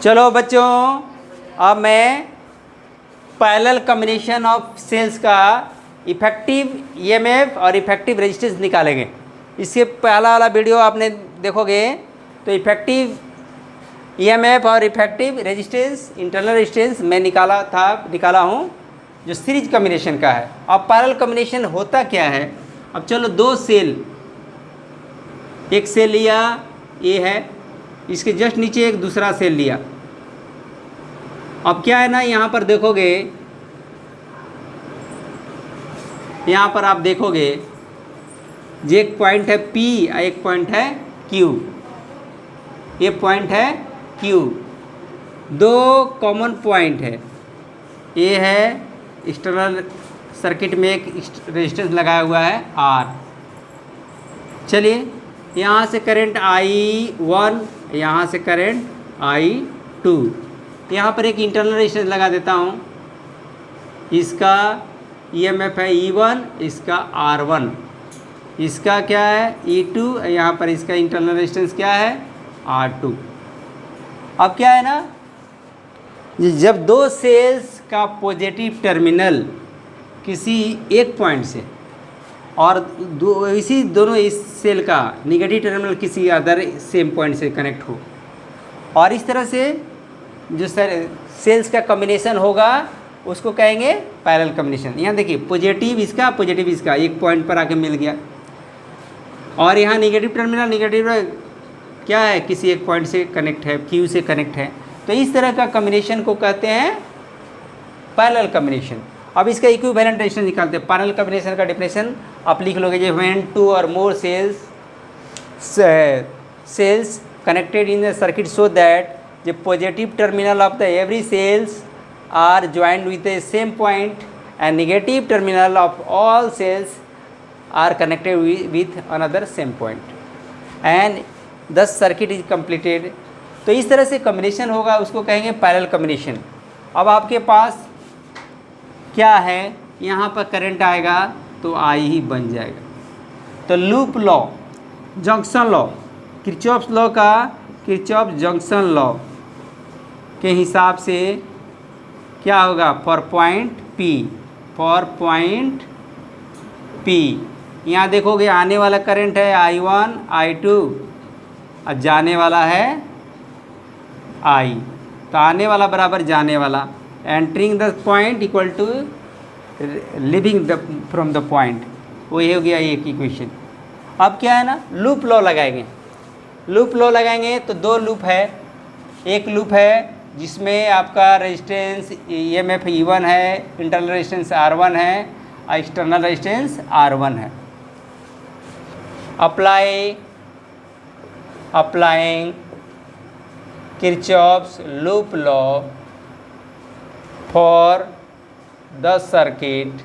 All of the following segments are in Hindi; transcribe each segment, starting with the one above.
चलो बच्चों, अब मैं पैरेलल कॉम्बिनेशन ऑफ सेल्स का इफेक्टिव ईएमएफ और इफेक्टिव रेजिस्टेंस निकालेंगे। इसके पहला वाला वीडियो आपने देखोगे तो इफेक्टिव ईएमएफ और इफेक्टिव रेजिस्टेंस, इंटरनल रेजिस्टेंस मैं निकाला हूँ जो सीरीज कॉम्बिनेशन का है। अब पैरेलल कॉम्बिनेशन होता क्या है? अब चलो दो सेल, एक सेल लिया ए है, इसके जस्ट नीचे एक दूसरा सेल लिया। अब क्या है ना, यहाँ पर देखोगे, यहाँ पर आप देखोगे जो एक पॉइंट है P और एक पॉइंट है Q। ये पॉइंट है Q, दो कॉमन पॉइंट है। ये है एक्सटर्नल सर्किट में एक रेजिस्टेंस लगाया हुआ है R। चलिए, यहाँ से करंट I1, यहाँ से करंट I2। यहाँ पर एक इंटरनल रेजिस्टेंस लगा देता हूँ। इसका ईएमएफ है E1, इसका R1, इसका क्या है E2, यहाँ पर इसका इंटरनल रेजिस्टेंस क्या है R2। अब क्या है ना, जब दो सेल्स का पॉजिटिव टर्मिनल किसी एक पॉइंट से और दोनों इस सेल का निगेटिव टर्मिनल किसी अदर सेम पॉइंट से कनेक्ट हो, और इस तरह से जो सेल्स का कॉम्बिनेशन होगा उसको कहेंगे पैरेलल कॉम्बिनेशन। यहाँ देखिए, पॉजिटिव इसका एक पॉइंट पर आके मिल गया, और यहाँ निगेटिव टर्मिनल क्या है, किसी एक पॉइंट से कनेक्ट है, Q से कनेक्ट है। तो इस तरह का कॉम्बिनेशन को कहते हैं पैरेलल कॉम्बिनेशन। अब इसका इक्विवेलेंट रेजिस्टेंस निकालते हैं। पैरेलल कॉम्बिनेशन का डेफिनेशन आप लिख लोगे, जो when two or more cells connected in the circuit so that the positive terminal of the every cells are joined with the same point and negative terminal of all cells are connected with another same point and thus circuit is completed। तो इस तरह से कॉम्बिनेशन होगा, उसको कहेंगे पैरेलल कॉम्बिनेशन। अब आपके पास क्या है, यहाँ पर करंट आएगा तो I ही बन जाएगा। तो loop law, junction law, Kirchhoff's law का किरचॉफ जंक्शन लॉ के हिसाब से क्या होगा, फॉर पॉइंट P, यहाँ देखोगे आने वाला करंट है I1 I2 और जाने वाला है I। तो आने वाला बराबर जाने वाला, entering the point equal to living from the point, वही हो गया एक इक्वेशन। अब क्या है ना, लूप लॉ लगाएंगे तो दो लूप है। एक लूप है जिसमें आपका रेजिस्टेंस ईएमएफ E1 है, इंटरनल रेजिस्टेंस R1 है और एक्सटर्नल रेजिस्टेंस R1 है। Applying Kirchhoff's loop law for the circuit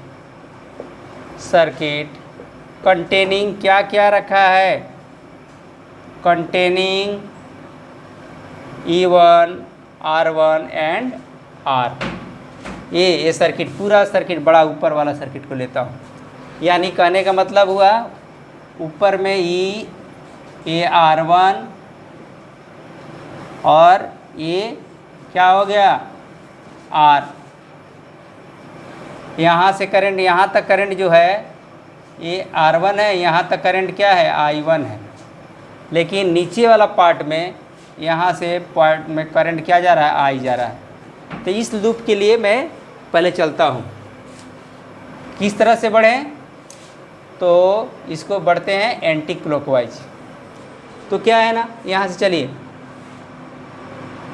containing क्या क्या रखा है, containing E1 R1 and R। ये सर्किट, पूरा सर्किट, बड़ा ऊपर वाला सर्किट को लेता हूँ। यानी कहने का मतलब हुआ, ऊपर में ये R1 और ये क्या हो गया R। यहाँ से करंट, यहाँ तक करंट जो है ये R1 है, यहाँ तक करंट क्या है I1 है। लेकिन नीचे वाला पार्ट में, यहाँ से पॉइंट में करंट क्या जा रहा है, I जा रहा है। तो इस लूप के लिए मैं पहले चलता हूँ। किस तरह से बढ़ें, तो इसको बढ़ते हैं एंटी क्लॉकवाइज। तो क्या है ना, यहाँ से चलिए,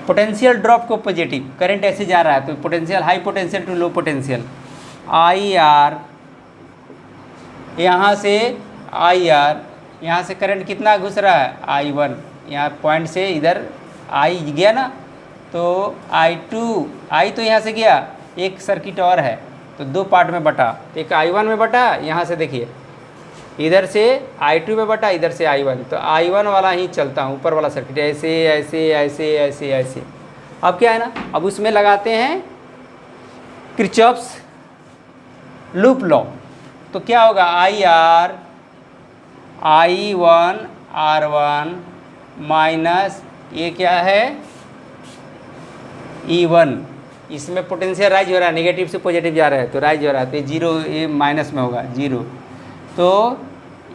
पोटेंशियल ड्रॉप को पॉजिटिव, करंट ऐसे जा रहा है तो potential high potential to low potential IR, यहाँ से IR, यहाँ से करंट कितना घुस रहा है I1, यहाँ पॉइंट से इधर I गया ना, तो I तो यहाँ से गया, एक सर्किट और है तो दो पार्ट में बटा, एक I1 में बटा, यहाँ से देखिए इधर से I2 में बटा, इधर से I1, तो I1 वाला ही चलता हूँ, ऊपर वाला सर्किट ऐसे ऐसे ऐसे ऐसे ऐसे। अब क्या है ना, अब उसमें लगाते हैं किरचॉफ्स लूप लॉ। तो क्या होगा, I1 R1 माइनस ये क्या है E1, इसमें पोटेंशियल राइज हो रहा है, नेगेटिव से पॉजिटिव जा रहा है तो राइज हो रहा है, तो जीरो, ये माइनस में होगा 0। तो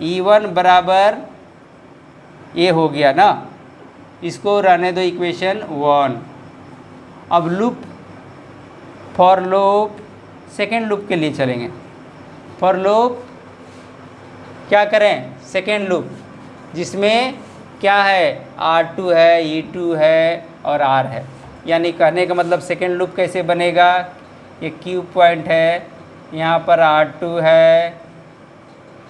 E1 बराबर ये हो गया ना, इसको रहने दो इक्वेशन 1। अब loop, for loop second loop के लिए चलेंगे। फॉर लूप क्या करें, सेकेंड लूप, जिसमें क्या है, R2 है, E2 है और R है। यानी कहने का मतलब सेकेंड लूप कैसे बनेगा, ये Q पॉइंट है, यहाँ पर R2 है,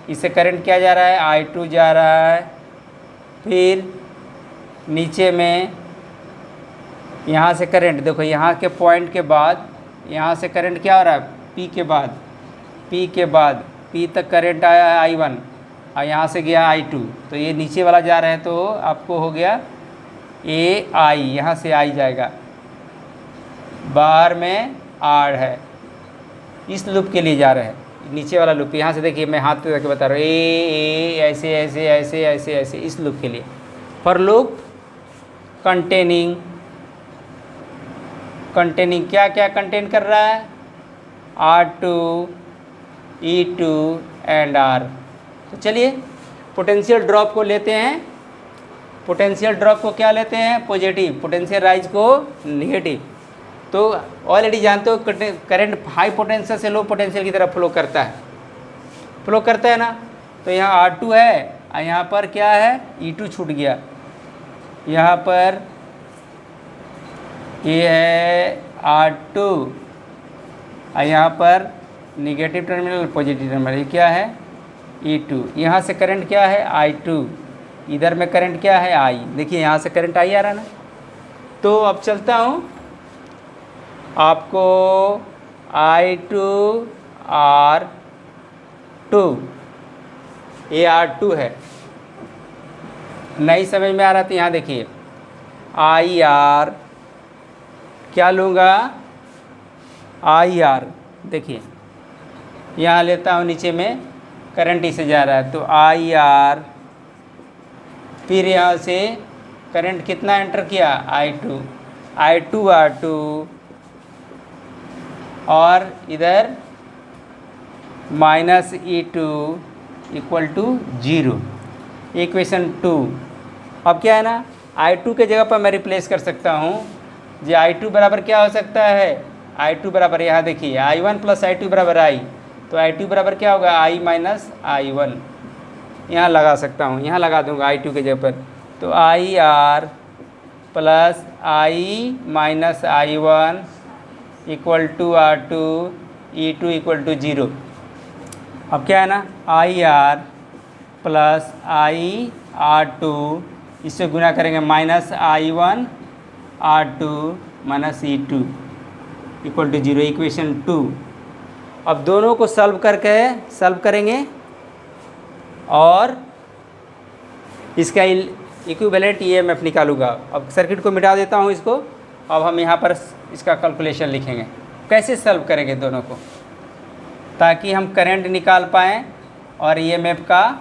इससे करंट क्या जा रहा है, I2 जा रहा है। फिर नीचे में यहाँ से करंट देखो, यहाँ के पॉइंट के बाद यहाँ से करंट क्या हो रहा है, P के बाद P तक करंट आया है I1 और यहाँ से गया I2, तो ये नीचे वाला जा रहा है, तो आपको हो गया AI, यहाँ से I जाएगा, बाहर में R है, इस लूप के लिए जा रहे हैं, नीचे वाला लूप। यहाँ से देखिए मैं हाथ पे रख के बता रहा हूँ, ए ऐसे ऐसे ऐसे ऐसे ऐसे, इस लूप के लिए। फॉर लूप कंटेनिंग क्या क्या कंटेन कर रहा है, R2, E2 एंड R। तो चलिए पोटेंशियल ड्रॉप को लेते हैं, पोटेंशियल ड्रॉप को क्या लेते हैं, पॉजिटिव, पोटेंशियल राइज को नेगेटिव। तो ऑलरेडी जानते हो करंट हाई पोटेंशियल से लो पोटेंशियल की तरफ फ्लो करता है ना। तो यहाँ R2 है और यहाँ पर क्या है, E2 छूट गया, यहाँ पर ये है R2 और यहाँ पर निगेटिव टर्मिनल पॉजिटिव टर्मिनल, ये क्या है, E2। यहाँ से करंट क्या है, I2, इधर में करंट क्या है, I। देखिए यहाँ से करंट I आ रहा ना। तो अब चलता हूँ, आपको I2 R2, ये R2 है, नहीं समझ में आ रहा, तो यहाँ देखिए IR क्या लूँगा, IR, देखिए यहाँ लेता हूँ, नीचे में करंट इसे जा रहा है, तो IR, फिर यहाँ से करंट कितना एंटर किया, I2 R2, और इधर minus E2 equal to 0, equation 2। अब क्या है ना, I2 के जगह पर मैं रिप्लेस कर सकता हूँ, जो I2 बराबर क्या हो सकता है, I2 बराबर, यहाँ देखिए I1 प्लस I2 बराबर I, तो I2 बराबर क्या होगा, I माइनस I1। यहाँ लगा सकता हूँ, यहाँ लगा दूँगा I2 के जगह पर, तो IR plus I minus I1 equal to R2, E2 equal to 0। अब क्या है ना, IR प्लस IR2, इससे गुना करेंगे minus I1 R2 minus E2 equal to 0, equation 2। अब दोनों को सॉल्व करेंगे और इसका इक्विवेलेंट EMF निकालूंगा। अब सर्किट को मिटा देता हूँ इसको। अब हम यहाँ पर इसका कैलकुलेशन लिखेंगे, कैसे सॉल्व करेंगे दोनों को, ताकि हम करंट निकाल पाएँ और EMF का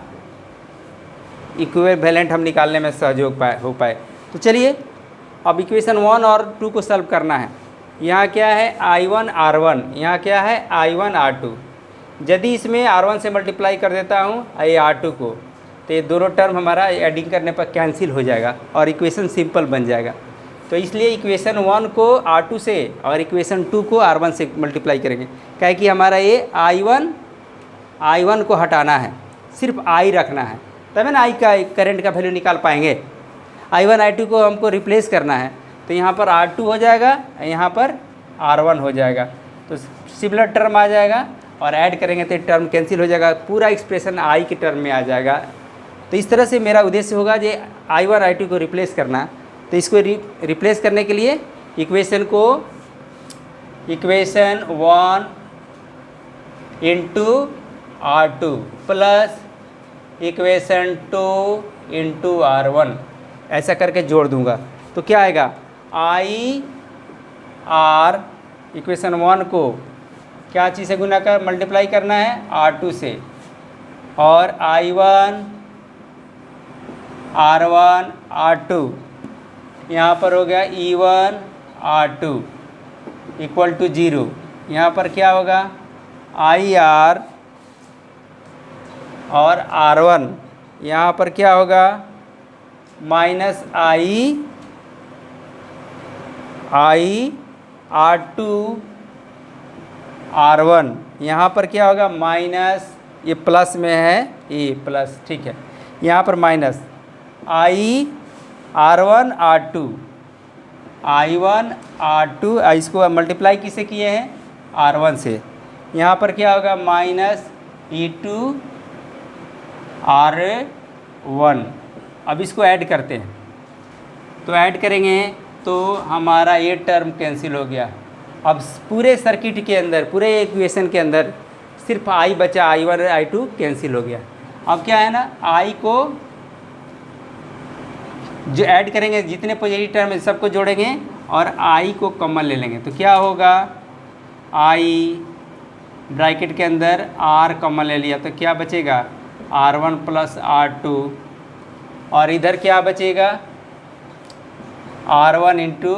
इक्विवेलेंट हम निकालने में सहयोग हो पाए। तो चलिए अब इक्वेशन 1 और 2 को सॉल्व करना है। यहाँ क्या है, I1 R1, यहाँ क्या है, I1 R2। यदि इसमें R1 से मल्टीप्लाई कर देता हूँ ये R2 को, तो ये दोनों टर्म हमारा एडिंग करने पर कैंसिल हो जाएगा और इक्वेशन सिंपल बन जाएगा। तो इसलिए इक्वेशन 1 को R2 से और इक्वेशन 2 को R1 से मल्टीप्लाई करेंगे, क्या कि हमारा ये I1 को हटाना है, सिर्फ I रखना है, तभी ना I का करंट का वैल्यू निकाल पाएंगे। I1 I2 को हमको रिप्लेस करना है, तो यहाँ पर R2 हो जाएगा, यहाँ पर R1 हो जाएगा, तो सिमिलर टर्म आ जाएगा और ऐड करेंगे तो टर्म कैंसिल हो जाएगा, पूरा एक्सप्रेशन I के टर्म में आ जाएगा। तो इस तरह से मेरा उद्देश्य होगा जो I1 I2 को रिप्लेस करना। तो इसको रिप्लेस करने के लिए equation 1 into R2 plus equation 2 into R1 ऐसा करके जोड़ दूंगा। तो क्या आएगा, IR इक्वेशन 1 को क्या चीज़ से गुना कर मल्टीप्लाई करना है, R2 से, और I1 R1 R2 यहाँ पर हो गया E1 R2 इक्वल टू 0। यहाँ पर क्या होगा, IR और R1, यहाँ पर क्या होगा माइनस I R2 R1, यहाँ पर क्या होगा माइनस, ये प्लस में है ये प्लस, ठीक है, यहाँ पर minus R1 R2 I1 R2, इसको मल्टीप्लाई किसे किए हैं R1 से, यहाँ पर क्या होगा माइनस E2 R1। अब इसको ऐड करते हैं, तो ऐड करेंगे तो हमारा ये टर्म कैंसिल हो गया। अब पूरे सर्किट के अंदर, पूरे इक्वेशन के अंदर सिर्फ I बचा, I1 I2 कैंसिल हो गया। अब क्या है ना, I को जो ऐड करेंगे, जितने पॉजिटिव टर्म है सबको जोड़ेंगे और I को कॉमन ले लेंगे, तो क्या होगा I ब्रैकेट के अंदर R कॉमन ले लिया, तो क्या बचेगा R1 प्लस R2, और इधर क्या बचेगा R1 into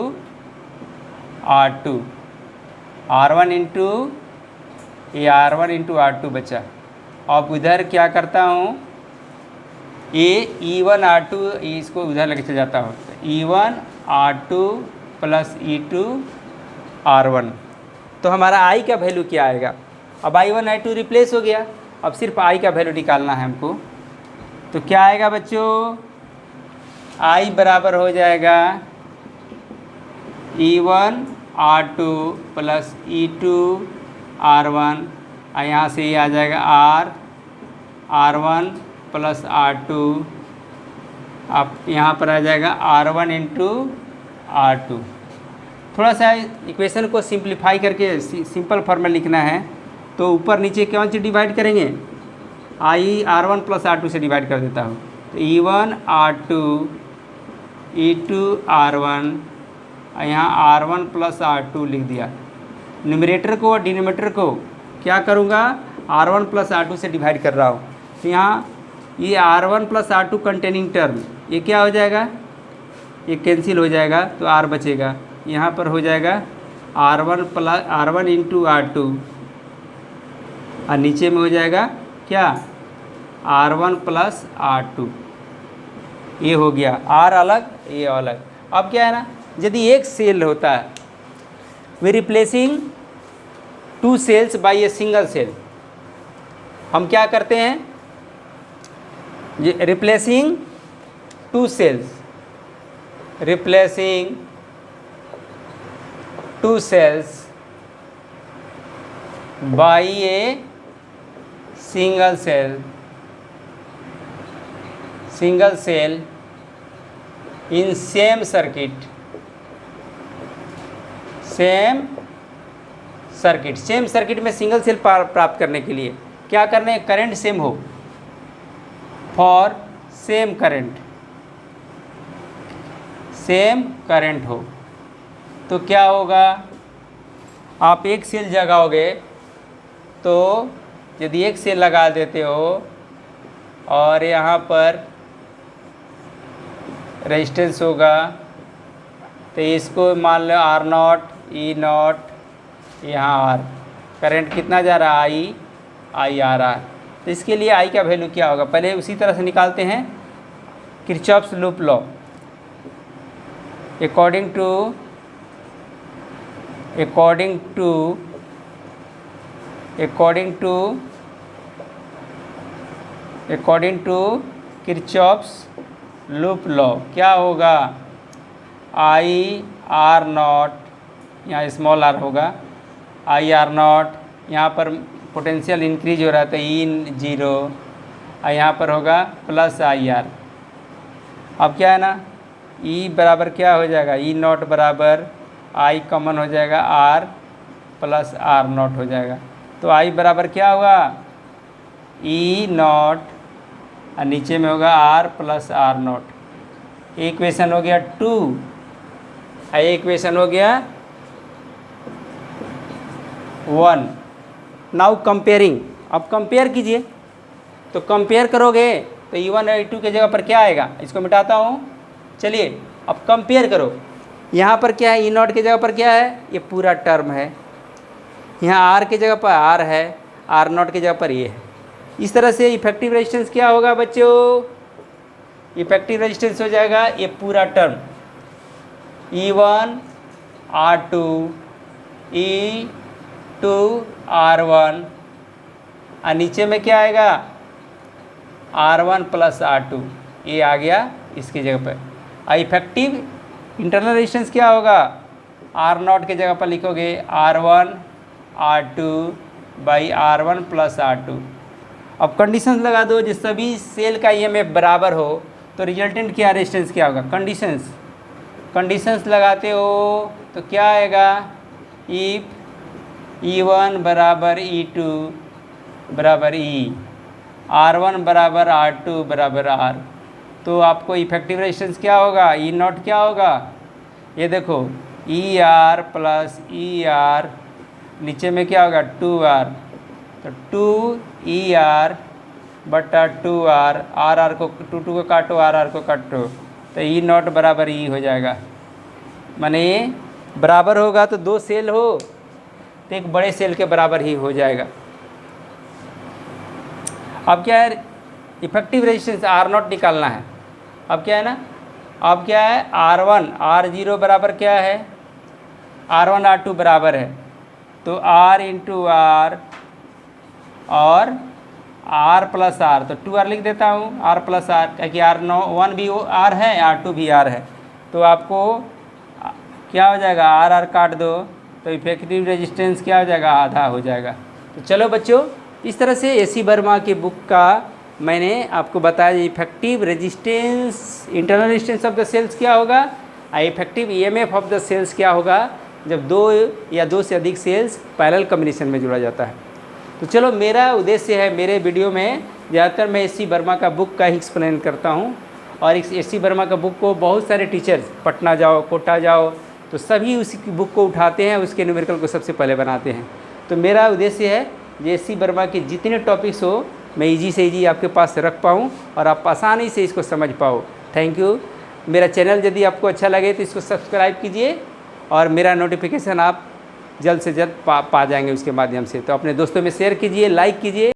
R2, R1 into ये R1 इंटू R2 बचा। अब उधर क्या करता हूँ, ये E1 R2 इसको उधर लेके चल जाता हूँ, E1 R2 plus E2 R1, तो हमारा I का वैल्यू क्या आएगा। अब I1 I2 रिप्लेस हो गया, अब सिर्फ I का वैल्यू निकालना है हमको, तो क्या आएगा बच्चों, I बराबर हो जाएगा E1 R2 plus E2 R1, यहाँ से ये आ जाएगा R1 प्लस R2, अब यहाँ पर आ जाएगा R1 इंटू R2। थोड़ा सा इक्वेशन को सिंप्लीफाई करके सिंपल फॉर्म में लिखना है, तो ऊपर नीचे कौन से डिवाइड करेंगे, I R1 प्लस R2 से डिवाइड कर देता हूँ, तो E1 R2 E2 R1, यहाँ R1 प्लस R2 लिख दिया। न्यूमरेटर को और डिनोमिनेटर को क्या करूँगा, R1 प्लस R2 से डिवाइड कर रहा हूँ, तो यहाँ ये R1 plus R2 containing term ये क्या हो जाएगा, ये कैंसिल हो जाएगा, तो R बचेगा, यहाँ पर हो जाएगा R1 इंटू R2, और नीचे में हो जाएगा क्या R1 प्लस R2, ये हो गया, R अलग ये अलग। अब क्या है ना, यदि एक सेल होता है, we replacing 2 cells by a single cell, हम क्या करते हैं, replacing 2 cells, replacing 2 cells by a single cell in same circuit, same circuit में सिंगल सेल प्राप्त करने के लिए क्या करना है, करंट सेम हो, फॉर सेम करंट हो, तो क्या होगा, आप एक सेल लगाओगे, तो यदि एक सेल लगा देते हो और यहाँ पर रेजिस्टेंस होगा, तो इसको मान लो R0 E0, यहाँ R, करंट कितना जा रहा है I आ रहा है, तो इसके लिए I का वैल्यू क्या होगा, पहले उसी तरह से निकालते हैं, Kirchhoff's loop law, according to Kirchhoff's loop law क्या होगा, IR0, यहाँ स्मॉल r होगा, IR0, यहाँ पर पोटेंशियल इंक्रीज हो रहा था E0, और यहाँ पर होगा प्लस IR। अब क्या है ना, E बराबर क्या हो जाएगा, E0 बराबर I कॉमन हो जाएगा R प्लस R0 हो जाएगा, तो I बराबर क्या होगा E0, और नीचे में होगा R प्लस R0। इक्वेशन हो गया 2, इक्वेशन हो गया 1। नाउ कंपेयरिंग, अब कंपेयर कीजिए, तो कंपेयर करोगे तो E1 और E2 के जगह पर क्या आएगा, इसको मिटाता हूँ, चलिए अब कंपेयर करो, यहाँ पर क्या है, ई नॉट की जगह पर क्या है, ये पूरा टर्म है। यहाँ आर की जगह पर आर है, आर नॉट की जगह पर ये है। इस तरह से इफेक्टिव रेजिस्टेंस क्या होगा बच्चों, इफेक्टिव रेजिस्टेंस हो जाएगा ये पूरा term E1 R2 E2 R1 और नीचे में क्या आएगा R1 प्लस R2, ये आ गया इसकी जगह पर। और इफेक्टिव इंटरनल रेजिस्टेंस क्या होगा, R0 की जगह पर लिखोगे R1 R2 by R1 plus R2। अब कंडीशंस लगा दो, जिस सभी सेल का EMF बराबर हो तो रिजल्टेंट क्या रेजिस्टेंस क्या होगा। कंडीशंस लगाते हो तो क्या आएगा, इफ E1 बराबर E2 बराबर E, R1 बराबर R2 बराबर R, तो आपको इफेक्टिव रेजिस्टेंस क्या होगा, ई नॉट क्या होगा, ये देखो ER प्लस ER, नीचे में क्या होगा 2R, तो 2ER बटा 2R, R को 2 को काटो, R को काटो, तो ई नॉट बराबर ई हो जाएगा। माने बराबर होगा तो दो सेल हो तो एक बड़े सेल के बराबर ही हो जाएगा। अब क्या है, इफेक्टिव रेजिस्टेंस R0 निकालना है। अब क्या है ना, अब क्या है R1 R0 बराबर क्या है, R1 R2 बराबर है, तो R इंटू R और R प्लस R, तो 2R लिख देता हूँ, R प्लस R, क्योंकि R1 भी R है, R2 भी R है, तो आपको क्या हो जाएगा, R काट दो तो इफेक्टिव रेजिस्टेंस क्या हो जाएगा, आधा हो जाएगा। तो चलो बच्चों, इस तरह से AC वर्मा के बुक का मैंने आपको बताया effective resistance, internal resistance of the cells क्या होगा, effective EMF of the cells क्या होगा जब दो या दो से अधिक सेल्स पैरेलल कॉम्बिनेशन में जुड़ा जाता है। तो चलो, मेरा उद्देश्य है मेरे वीडियो में ज़्यादातर मैं AC वर्मा का बुक का ही एक्सप्लेन करता हूँ, और इस AC वर्मा का बुक को बहुत सारे टीचर्स, पटना जाओ, कोटा जाओ, तो सभी उसी बुक को उठाते हैं, उसके न्यूमेरिकल को सबसे पहले बनाते हैं। तो मेरा उद्देश्य है जे AC वर्मा के जितने टॉपिक्स हो मैं ईजी से ईजी आपके पास रख पाऊँ और आप आसानी से इसको समझ पाओ। Thank you. मेरा चैनल यदि आपको अच्छा लगे तो इसको सब्सक्राइब कीजिए और मेरा नोटिफिकेशन आप जल्द से जल्द पा जाएंगे उसके माध्यम से। तो अपने दोस्तों में शेयर कीजिए, लाइक कीजिए।